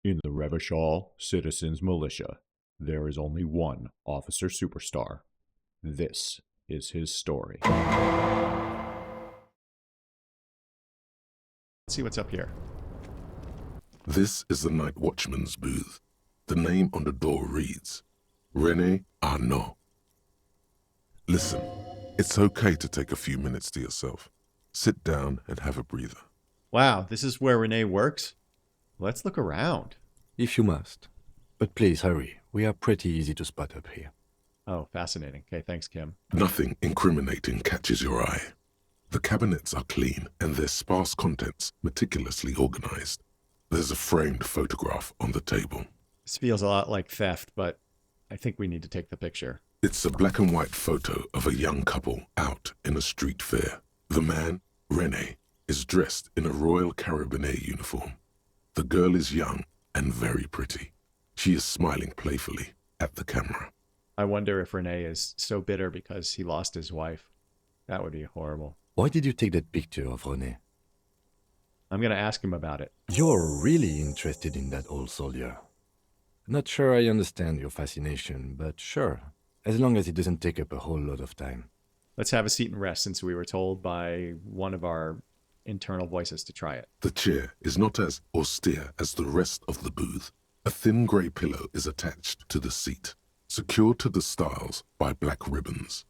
In the Revachol Citizens Militia, there is only one Officer Superstar. This is his story. Let's see what's up here. This is the Nightwatchman's booth. The name on the door reads, René Arnaud. Listen, it's okay to take a few minutes to yourself. Sit down and have a breather. Wow, this is where René works? Let's look around. If you must. But please hurry. We are pretty easy to spot up here. Oh, fascinating. Okay, thanks, Kim. Nothing incriminating catches your eye. The cabinets are clean and their sparse contents meticulously organized. There's a framed photograph on the table. This feels a lot like theft, but I think we need to take the picture. It's a black and white photo of a young couple out in a street fair. The man, René, is dressed in a Royal Carabinier uniform. The girl is young and very pretty. She is smiling playfully at the camera. I wonder if René is so bitter because he lost his wife. That would be horrible. Why did you take that picture of René? I'm going to ask him about it. You're really interested in that old soldier. Not sure I understand your fascination, but sure, as long as it doesn't take up a whole lot of time. Let's have a seat and rest since we were told by one of our internal voices to try it. The chair is not as austere as the rest of the booth. A thin grey pillow is attached to the seat, secured to the stiles by black ribbons.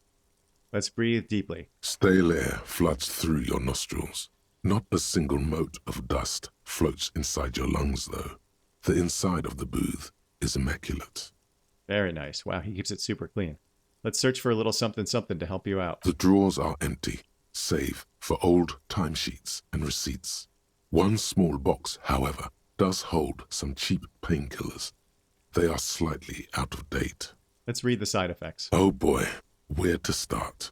Let's breathe deeply. Stale air floods through your nostrils. Not a single mote of dust floats inside your lungs, though. The inside of the booth is immaculate. Very nice. Wow, he keeps it super clean. Let's search for a little something to help you out. The drawers are empty, save for old timesheets and receipts. One small box, however, does hold some cheap painkillers. They are slightly out of date. Let's read the side effects. Oh boy, where to start?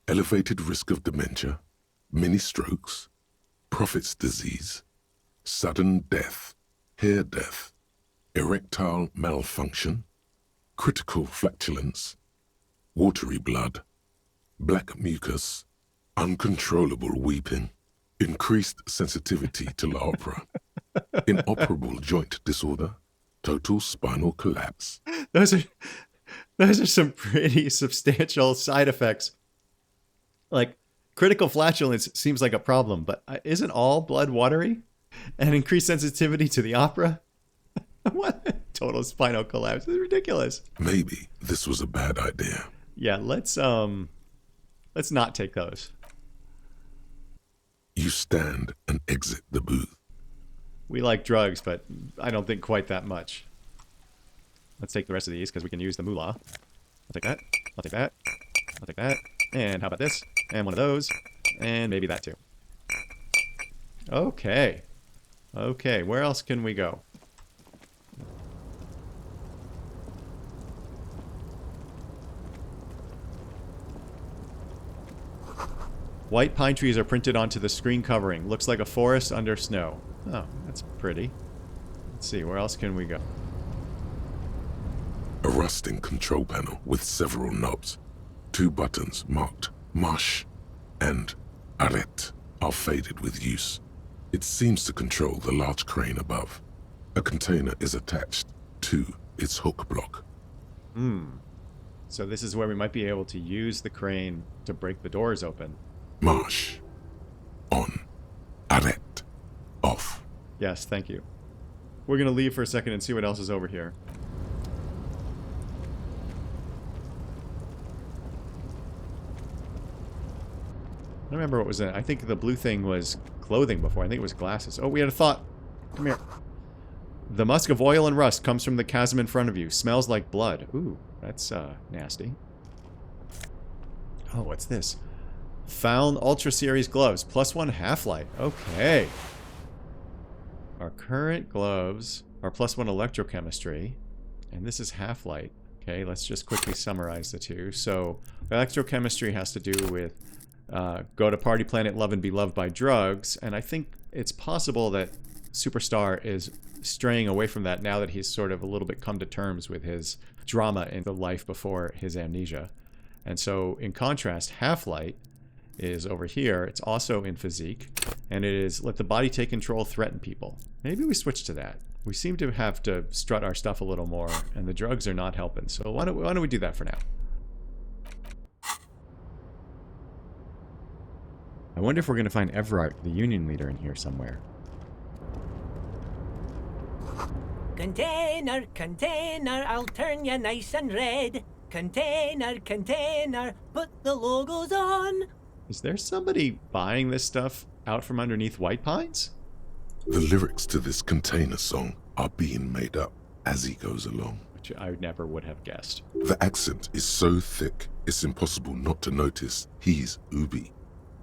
Elevated risk of dementia, mini strokes, Prophet's disease, sudden death, hair death, erectile malfunction, critical flatulence, watery blood, black mucus, uncontrollable weeping, increased sensitivity to la opera, inoperable joint disorder, total spinal collapse. Those are some pretty substantial side effects. Like, critical flatulence seems like a problem, but isn't all blood watery? And increased sensitivity to the opera? What? Total spinal collapse. This is ridiculous. Maybe this was a bad idea. Yeah, let's not take those. You stand and exit the booth. We like drugs, but I don't think quite that much. Let's take the rest of these because we can use the moolah. I'll take that. I'll take that. I'll take that. And how about this? And one of those. And maybe that too. Okay. Okay, where else can we go? White pine trees are printed onto the screen covering. Looks like a forest under snow. Oh, that's pretty. Let's see, where else can we go? A rusting control panel with several knobs. 2 buttons marked Marche and Arrête are faded with use. It seems to control the large crane above. A container is attached to its hook block. So this is where we might be able to use the crane to break the doors open. Marche. On. Arrête. Off. Yes, thank you. We're going to leave for a second and see what else is over here. I don't remember what was in it. I think the blue thing was clothing before. I think it was glasses. Oh, we had a thought. Come here. The musk of oil and rust comes from the chasm in front of you. Smells like blood. Ooh, that's nasty. Oh, what's this? Found Ultra Series gloves. +1 half-light. Okay. Our current gloves are +1 electrochemistry. And this is half-light. Okay, let's just quickly summarize the two. So, electrochemistry has to do with go to party planet, love and be loved by drugs. And I think it's possible that Superstar is straying away from that now that he's sort of a little bit come to terms with his drama in the life before his amnesia. And so, in contrast, half-light is over here. It's also in physique, and it is let the body take control, threaten people. Maybe we switch to that. We seem to have to strut our stuff a little more, and the drugs are not helping. So why don't we do that for now? I wonder if we're going to find Evrart, the union leader, in here somewhere. Container, container, I'll turn you nice and red. Container, container, put the logos on. Is there somebody buying this stuff out from underneath White Pines? The lyrics to this container song are being made up as he goes along. Which I never would have guessed. The accent is so thick, it's impossible not to notice he's Ubi,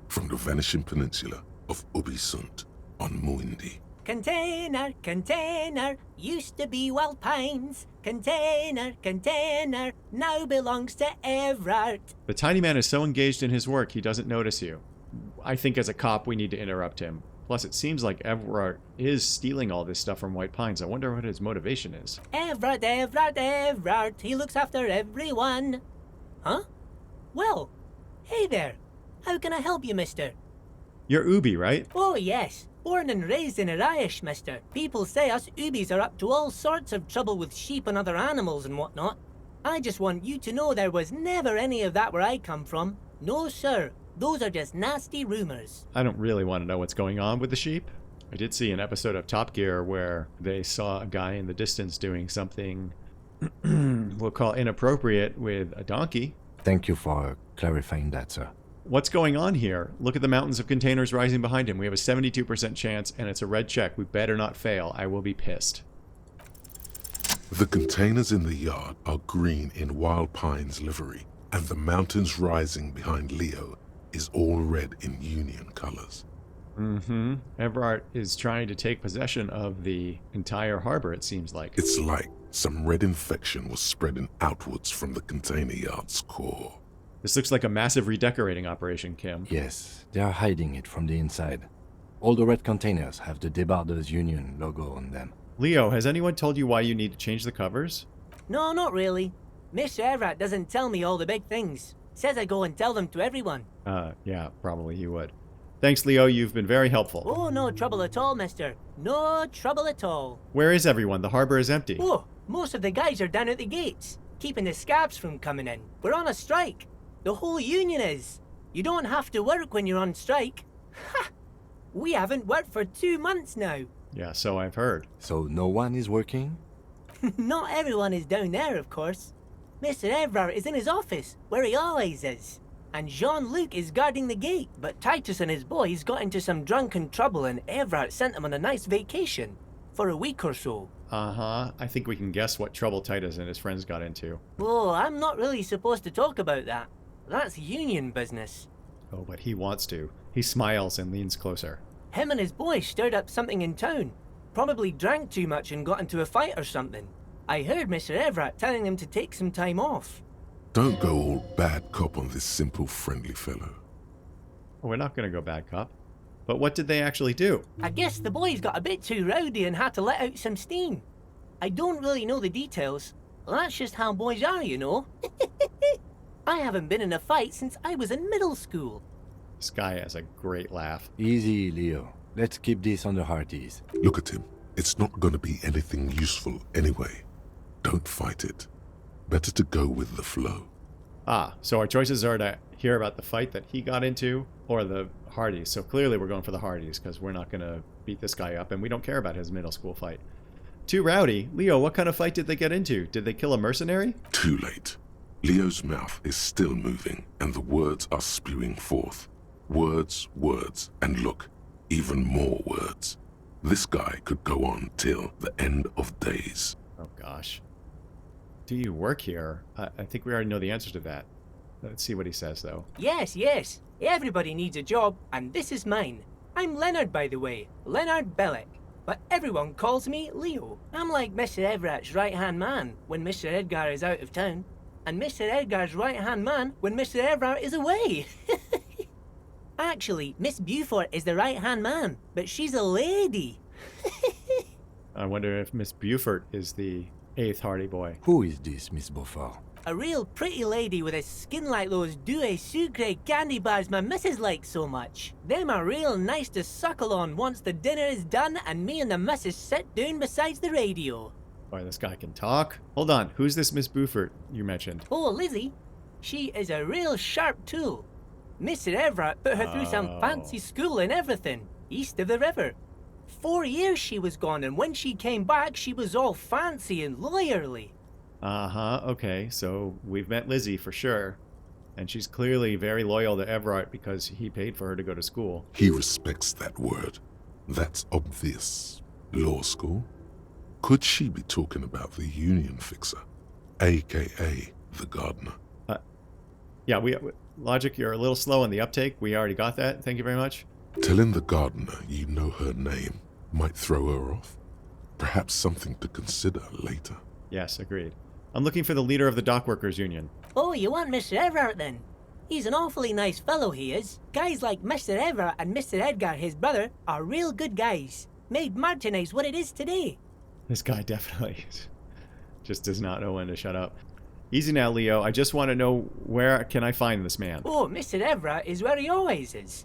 from the vanishing peninsula of Ubisunt on Muindi. Container, container, used to be Wild Pines. Container, container, now belongs to Evrart. The tiny man is so engaged in his work, he doesn't notice you. I think as a cop, we need to interrupt him. Plus, it seems like Evrart is stealing all this stuff from White Pines. I wonder what his motivation is. Evrart, Evrart, Evrart, he looks after everyone. Huh? Well, hey there. How can I help you, mister? You're Ubi, right? Oh, yes. Born and raised in Arish, mister. People say us Ubis are up to all sorts of trouble with sheep and other animals and whatnot. I just want you to know there was never any of that where I come from. No, sir. Those are just nasty rumors. I don't really want to know what's going on with the sheep. I did see an episode of Top Gear where they saw a guy in the distance doing something we'll call inappropriate with a donkey. Thank you for clarifying that, sir. What's going on here? Look at the mountains of containers rising behind him. We have a 72% chance, and it's a red check. We better not fail. I will be pissed. The containers in the yard are green in Wild Pine's livery, and the mountains rising behind Leo is all red in Union colors. Mm-hmm. Evrart is trying to take possession of the entire harbor, it seems like. It's like some red infection was spreading outwards from the container yard's core. This looks like a massive redecorating operation, Kim. Yes, they are hiding it from the inside. All the red containers have the Debarders Union logo on them. Leo, has anyone told you why you need to change the covers? No, not really. Mr. Evrart doesn't tell me all the big things. Says I go and tell them to everyone. Yeah, probably you would. Thanks, Leo. You've been very helpful. Oh, no trouble at all, mister. No trouble at all. Where is everyone? The harbor is empty. Oh, most of the guys are down at the gates, keeping the scabs from coming in. We're on a strike. The whole union is. You don't have to work when you're on strike. Ha! We haven't worked for 2 months now. Yeah, so I've heard. So no one is working? Not everyone is down there, of course. Mr. Evrart is in his office, where he always is. And Jean-Luc is guarding the gate, but Titus and his boys got into some drunken trouble and Evrart sent them on a nice vacation. For a week or so. Uh-huh. I think we can guess what trouble Titus and his friends got into. Oh, I'm not really supposed to talk about that. That's union business. Oh, but he wants to. He smiles and leans closer. Him and his boys stirred up something in town. Probably drank too much and got into a fight or something. I heard Mr. Evrart telling them to take some time off. Don't go all bad cop on this simple, friendly fellow. We're not going to go bad cop. But what did they actually do? I guess the boys got a bit too rowdy and had to let out some steam. I don't really know the details. That's just how boys are, you know. I haven't been in a fight since I was in middle school. This guy has a great laugh. Easy, Leo. Let's keep this on the hearties. Look at him. It's not going to be anything useful anyway. Don't fight it. Better to go with the flow. Ah, so our choices are to hear about the fight that he got into or the Hardys. So clearly we're going for the Hardys because we're not going to beat this guy up and we don't care about his middle school fight. Too rowdy. Leo, what kind of fight did they get into? Did they kill a mercenary? Too late. Leo's mouth is still moving and the words are spewing forth. Words, words, and look, even more words. This guy could go on till the end of days. Oh gosh. Do you work here? I think we already know the answer to that. Let's see what he says, though. Yes, yes. Everybody needs a job, and this is mine. I'm Leonard, by the way. Leonard Bellick. But everyone calls me Leo. I'm like Mr. Everart's right-hand man when Mr. Edgar is out of town. And Mr. Edgar's right-hand man when Mr. Evrart is away. Actually, Miss Beaufort is the right-hand man, but she's a lady. I wonder if Miss Beaufort is the 8th Hardy boy. Who is this, Miss Beaufort? A real pretty lady with a skin like those douce sucre candy bars my missus likes so much. Them are real nice to suckle on once the dinner is done and me and the missus sit down beside the radio. Boy, this guy can talk. Hold on, who's this Miss Buford you mentioned? Oh, Lizzie. She is a real sharp tool. Mr. Evrart put her through some fancy school and everything, east of the river. 4 years she was gone, and when she came back, she was all fancy and lawyerly. Uh-huh, okay, so we've met Lizzie for sure. And she's clearly very loyal to Evrart because he paid for her to go to school. He respects that word. That's obvious. Law school? Could she be talking about the union fixer, a.k.a. the gardener? Yeah, Logic, you're a little slow on the uptake. We already got that. Thank you very much. Telling the gardener you know her name might throw her off. Perhaps something to consider later. Yes, agreed. I'm looking for the leader of the dockworkers union. Oh, you want Mr. Evrart then? He's an awfully nice fellow, he is. Guys like Mr. Evrart and Mr. Edgar, his brother, are real good guys. Made Martinez what it is today. This guy definitely just does not know when to shut up. Easy now, Leo. I just want to know, where can I find this man? Oh, Mr. Evrart is where he always is.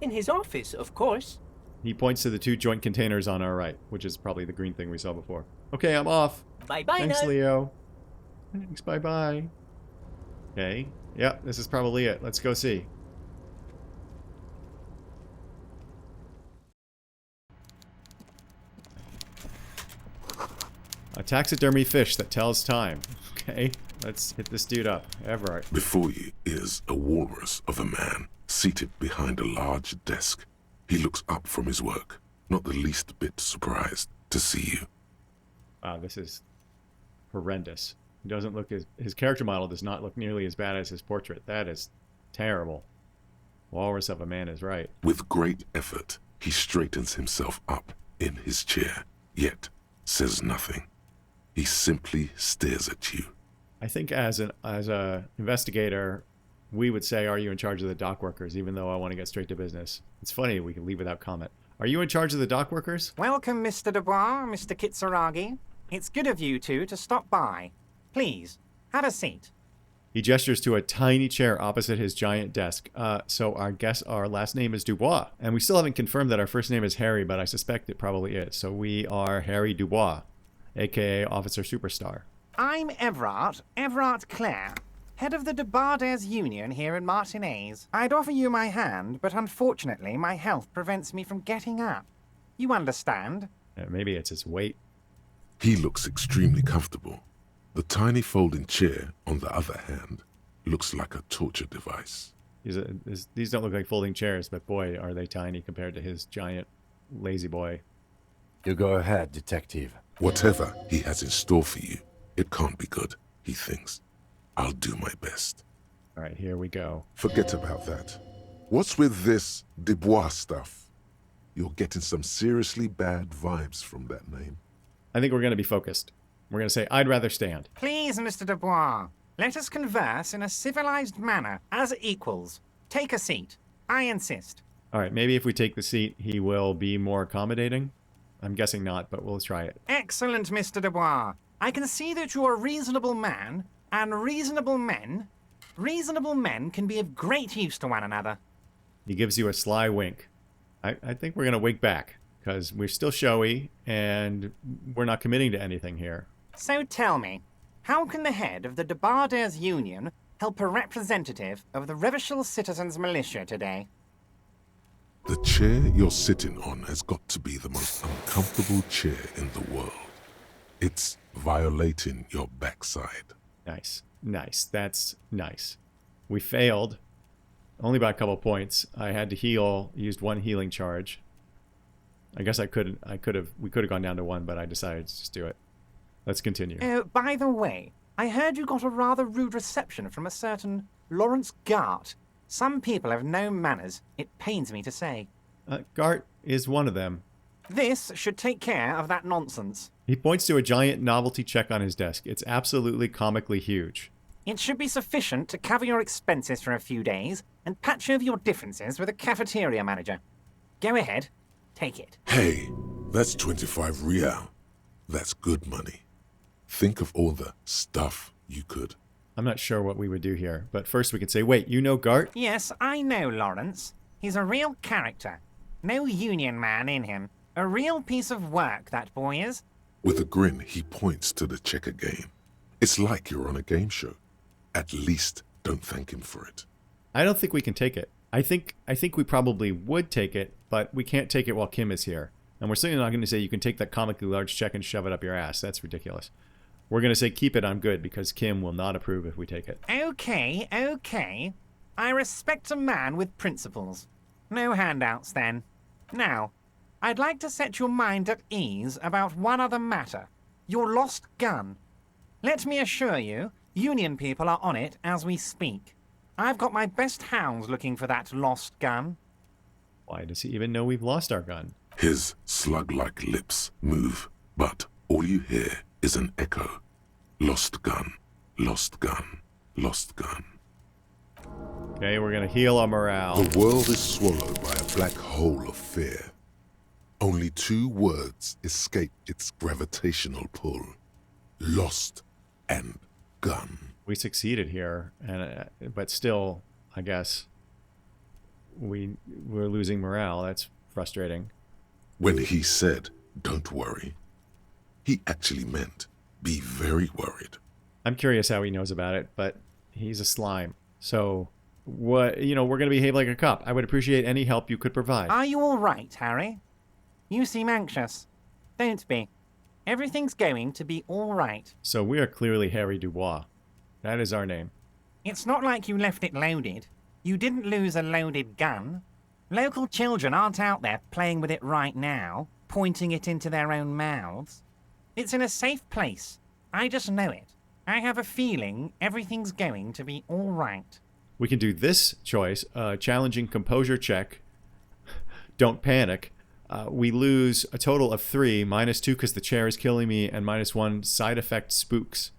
In his office, of course. He points to the 2 joint containers on our right, which is probably the green thing we saw before. Okay, I'm off. Bye-bye Thanks, now. Leo. Thanks, bye-bye. Okay. Yep, this is probably it. Let's go see. A taxidermy fish that tells time. Okay, let's hit this dude up. Evrart. Before you is a walrus of a man seated behind a large desk. He looks up from his work, not the least bit surprised to see you. Wow, this is horrendous. He doesn't look his character model does not look nearly as bad as his portrait. That is terrible. Walrus of a man is right. With great effort, he straightens himself up in his chair, yet says nothing. He simply stares at you. I think as a investigator, we would say, "Are you in charge of the dock workers?" Even though I want to get straight to business. It's funny we can leave without comment. Are you in charge of the dock workers? Welcome, Mr. Dubois, Mr. Kitsuragi. It's good of you two to stop by. Please, have a seat. He gestures to a tiny chair opposite his giant desk. So our last name is Dubois. And we still haven't confirmed that our first name is Harry, but I suspect it probably is. So we are Harry Dubois, a.k.a. Officer Superstar. I'm Evrart Clare, head of the Debarders Union here in Martinez. I'd offer you my hand, but unfortunately my health prevents me from getting up. You understand? Maybe it's his weight. He looks extremely comfortable. The tiny folding chair, on the other hand, looks like a torture device. These don't look like folding chairs, but boy, are they tiny compared to his giant lazy boy. You go ahead, detective. Whatever he has in store for you, it can't be good, he thinks. I'll do my best. All right, here we go. Forget about that. What's with this Dubois stuff? You're getting some seriously bad vibes from that name. I think we're going to be focused. We're going to say, "I'd rather stand." Please, Mr. Dubois, let us converse in a civilized manner, as equals. Take a seat. I insist. All right, maybe if we take the seat, he will be more accommodating. I'm guessing not, but we'll try it. Excellent, Mr. Dubois. I can see that you're a reasonable man, and reasonable men can be of great use to one another. He gives you a sly wink. I think we're going to wink back, because we're still showy, and we're not committing to anything here. So tell me, how can the head of the Debarders Union help a representative of the Revachol Citizens Militia today? The chair you're sitting on has got to be the most uncomfortable chair in the world. It's violating your backside. Nice. Nice. That's nice. We failed. Only by a couple points. I had to heal, used 1 healing charge. I guess we could have gone down to 1, but I decided to just do it. Let's continue. By the way, I heard you got a rather rude reception from a certain Lawrence Gart. Some people have no manners, it pains me to say. Gart is one of them. This should take care of that nonsense. He points to a giant novelty check on his desk. It's absolutely comically huge. It should be sufficient to cover your expenses for a few days and patch over your differences with a cafeteria manager. Go ahead, take it. Hey, that's 25 real. That's good money. Think of all the stuff you could I'm not sure what we would do here. But first we can say, wait, you know Gart? Yes, I know Lawrence. He's a real character. No union man in him. A real piece of work, that boy is. With a grin, he points to the checker game. It's like you're on a game show. At least don't thank him for it. I don't think we can take it. I think we probably would take it, but we can't take it while Kim is here. And we're certainly not going to say you can take that comically large check and shove it up your ass. That's ridiculous. We're going to say keep it, I'm good, because Kim will not approve if we take it. Okay, okay. I respect a man with principles. No handouts, then. Now, I'd like to set your mind at ease about one other matter. Your lost gun. Let me assure you, Union people are on it as we speak. I've got my best hounds looking for that lost gun. Why does he even know we've lost our gun? His slug-like lips move, but all you hear is an echo. Lost gun, lost gun, lost gun. Okay, we're going to heal our morale. The world is swallowed by a black hole of fear. Only 2 words escape its gravitational pull. Lost and gun. We succeeded here, and but still, I guess, we're losing morale. That's frustrating. When he said, don't worry, he actually meant, be very worried. I'm curious how he knows about it, but he's a slime. So, we're going to behave like a cop. I would appreciate any help you could provide. Are you all right, Harry? You seem anxious. Don't be. Everything's going to be all right. So we are clearly Harry Dubois. That is our name. It's not like you left it loaded. You didn't lose a loaded gun. Local children aren't out there playing with it right now, pointing it into their own mouths. It's in a safe place. I just know it. I have a feeling everything's going to be all right. We can do this choice, challenging composure check. Don't panic. We lose a total of 3, -2 because the chair is killing me, and -1 side effect spooks.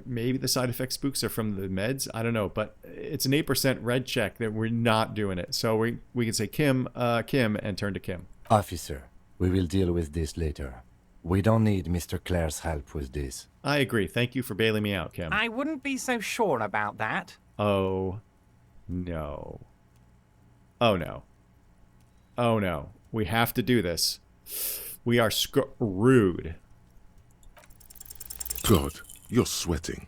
Maybe the side effect spooks are from the meds. I don't know, but it's an 8% red check that we're not doing it. So we can say Kim, and turn to Kim. Officer, we will deal with this later. We don't need Mr. Clare's help with this. I agree. Thank you for bailing me out, Kim. I wouldn't be so sure about that. Oh, no. Oh, no. Oh, no. We have to do this. We are screwed. God, you're sweating.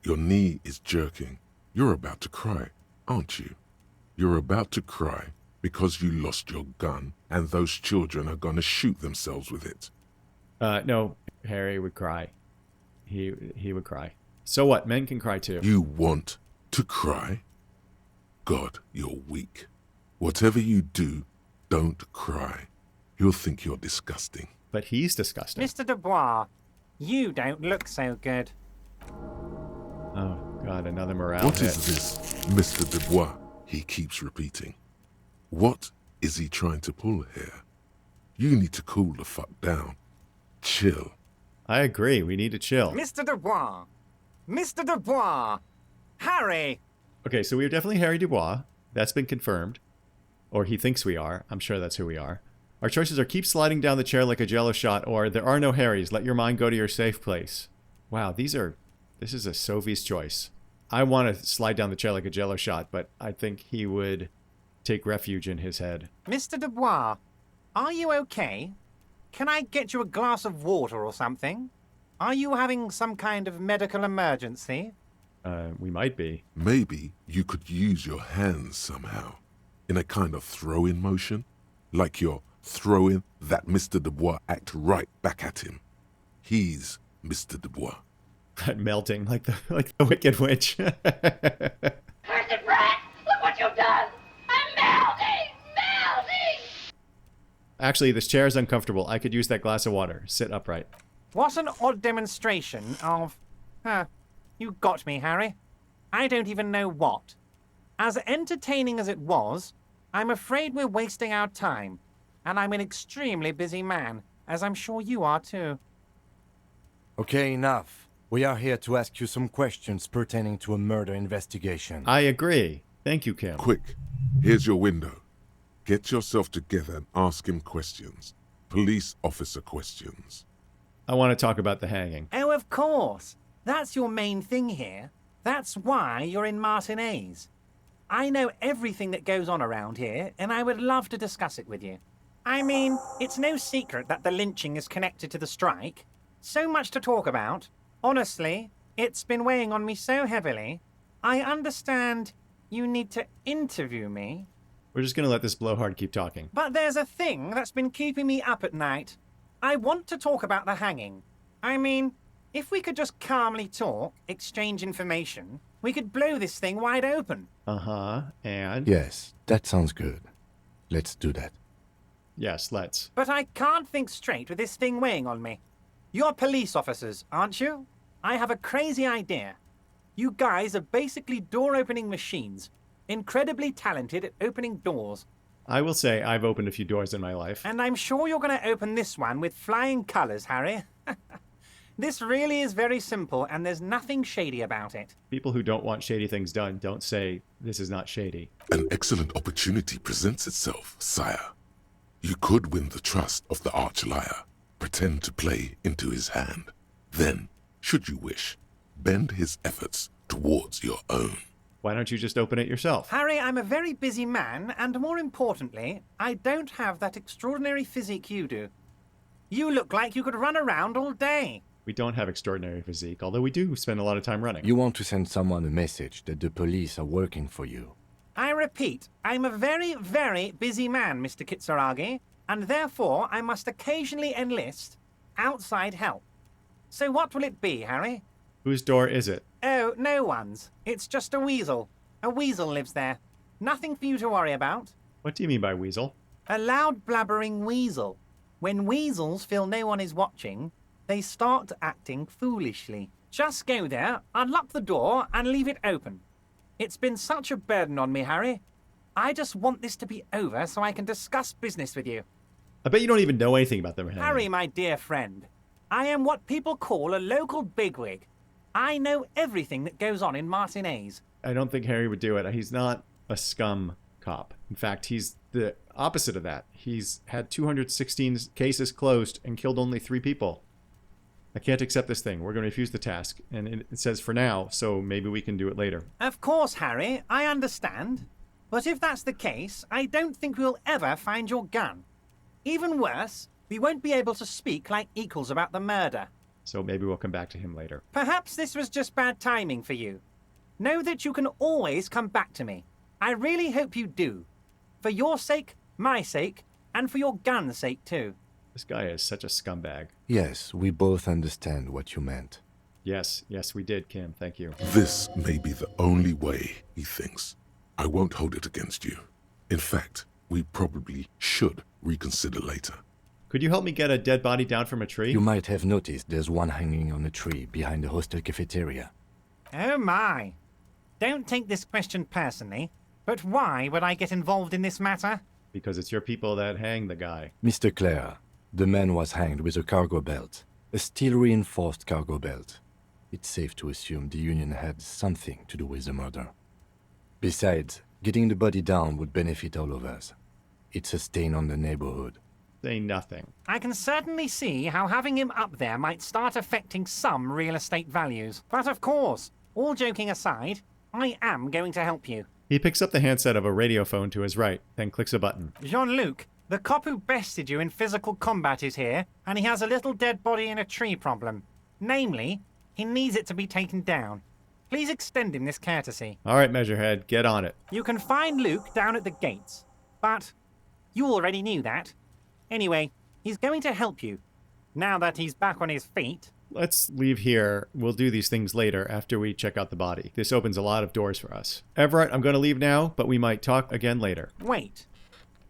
Your knee is jerking. You're about to cry, aren't you? You're about to cry because you lost your gun and those children are going to shoot themselves with it. No, Harry would cry. He would cry. So what? Men can cry too. You want to cry? God, you're weak. Whatever you do, don't cry. He'll think you're disgusting. But he's disgusting. Mr. Dubois, you don't look so good. Oh, God, another morale What hit. is this, Mr. Dubois? He keeps repeating. What is he trying to pull here? You need to cool the fuck down. Chill. I agree. We need to chill. Mr. Dubois! Mr. Dubois! Harry! Okay, so we are definitely Harry Dubois. That's been confirmed. Or he thinks we are. I'm sure that's who we are. Our choices are keep sliding down the chair like a jello shot, or there are no Harrys. Let your mind go to your safe place. Wow, this is a Sophie's choice. I want to slide down the chair like a jello shot, but I think he would take refuge in his head. Mr. Dubois, are you okay? Can I get you a glass of water or something? Are you having some kind of medical emergency? We might be. Maybe you could use your hands somehow. In a kind of throw-in motion. Like you're throwing that Mr. Dubois act right back at him. He's Mr. Dubois. Melting like the Wicked Witch. Cursed rat! Look what you've done! I'm melting! Melting! Actually, this chair is uncomfortable. I could use that glass of water. Sit upright. What an odd demonstration of... you got me, Harry. I don't even know what. As entertaining as it was, I'm afraid we're wasting our time. And I'm an extremely busy man, as I'm sure you are too. Okay, enough. We are here to ask you some questions pertaining to a murder investigation. I agree. Thank you, Kim. Quick, here's your window. Get yourself together and ask him questions. Police officer questions. I want to talk about the hanging. Oh, of course. That's your main thing here. That's why you're in Martinez. I know everything that goes on around here, and I would love to discuss it with you. I mean, it's no secret that the lynching is connected to the strike. So much to talk about. Honestly, it's been weighing on me so heavily. I understand you need to interview me. We're just gonna let this blowhard keep talking. But there's a thing that's been keeping me up at night. I want to talk about the hanging. I mean, if we could just calmly talk, exchange information, we could blow this thing wide open. Uh-huh, and? Yes, that sounds good. Let's do that. Yes, let's. But I can't think straight with this thing weighing on me. You're police officers, aren't you? I have a crazy idea. You guys are basically door-opening machines. Incredibly talented at opening doors. I will say I've opened a few doors in my life. And I'm sure you're going to open this one with flying colours, Harry. This really is very simple, and there's nothing shady about it. People who don't want shady things done don't say, this is not shady. An excellent opportunity presents itself, sire. You could win the trust of the arch-liar, pretend to play into his hand. Then, should you wish, bend his efforts towards your own. Why don't you just open it yourself? Harry, I'm a very busy man, and more importantly, I don't have that extraordinary physique you do. You look like you could run around all day. We don't have extraordinary physique, although we do spend a lot of time running. You want to send someone a message that the police are working for you. I repeat, I'm a very, very busy man, Mr. Kitsuragi, and therefore I must occasionally enlist outside help. So what will it be, Harry? Whose door is it? Oh, no one's. It's just a weasel. A weasel lives there. Nothing for you to worry about. What do you mean by weasel? A loud blabbering weasel. When weasels feel no one is watching, they start acting foolishly. Just go there, unlock the door, and leave it open. It's been such a burden on me, Harry. I just want this to be over so I can discuss business with you. I bet you don't even know anything about them, René. Harry, my dear friend, I am what people call a local bigwig. I know everything that goes on in Martinez. I don't think Harry would do it. He's not a scum cop. In fact, he's the opposite of that. He's had 216 cases closed and killed only 3 people. I can't accept this thing. We're going to refuse the task. And it says for now, so maybe we can do it later. Of course, Harry, I understand. But if that's the case, I don't think we'll ever find your gun. Even worse, we won't be able to speak like equals about the murder. So maybe we'll come back to him later. Perhaps this was just bad timing for you. Know that you can always come back to me. I really hope you do. For your sake, my sake, and for your gun's sake too. This guy is such a scumbag. Yes, we both understand what you meant. Yes, we did, Kim. Thank you. This may be the only way, he thinks. I won't hold it against you. In fact, we probably should reconsider later. Could you help me get a dead body down from a tree? You might have noticed there's one hanging on a tree behind the hostel cafeteria. Oh my. Don't take this question personally, but why would I get involved in this matter? Because it's your people that hang the guy. Mr. Clare, the man was hanged with a cargo belt. A steel-reinforced cargo belt. It's safe to assume the Union had something to do with the murder. Besides, getting the body down would benefit all of us. It's a stain on the neighborhood. Say nothing. I can certainly see how having him up there might start affecting some real estate values. But of course, all joking aside, I am going to help you. He picks up the handset of a radio phone to his right, then clicks a button. Jean-Luc, the cop who bested you in physical combat is here, and he has a little dead body in a tree problem. Namely, he needs it to be taken down. Please extend him this courtesy. All right, Measurehead, get on it. You can find Luke down at the gates, but you already knew that. Anyway, he's going to help you, now that he's back on his feet. Let's leave here. We'll do these things later after we check out the body. This opens a lot of doors for us. Evrart, I'm going to leave now, but we might talk again later. Wait.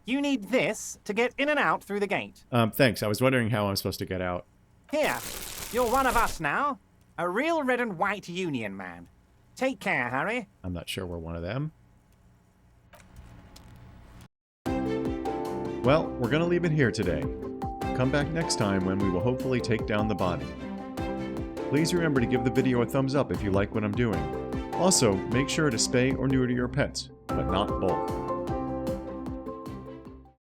You need this to get in and out through the gate. Thanks. I was wondering how I'm supposed to get out. Here, you're one of us now. A real red and white Union man. Take care, Harry. I'm not sure we're one of them. Well, we're going to leave it here today. Come back next time when we will hopefully take down the body. Please remember to give the video a thumbs up if you like what I'm doing. Also, make sure to spay or neuter your pets, but not both.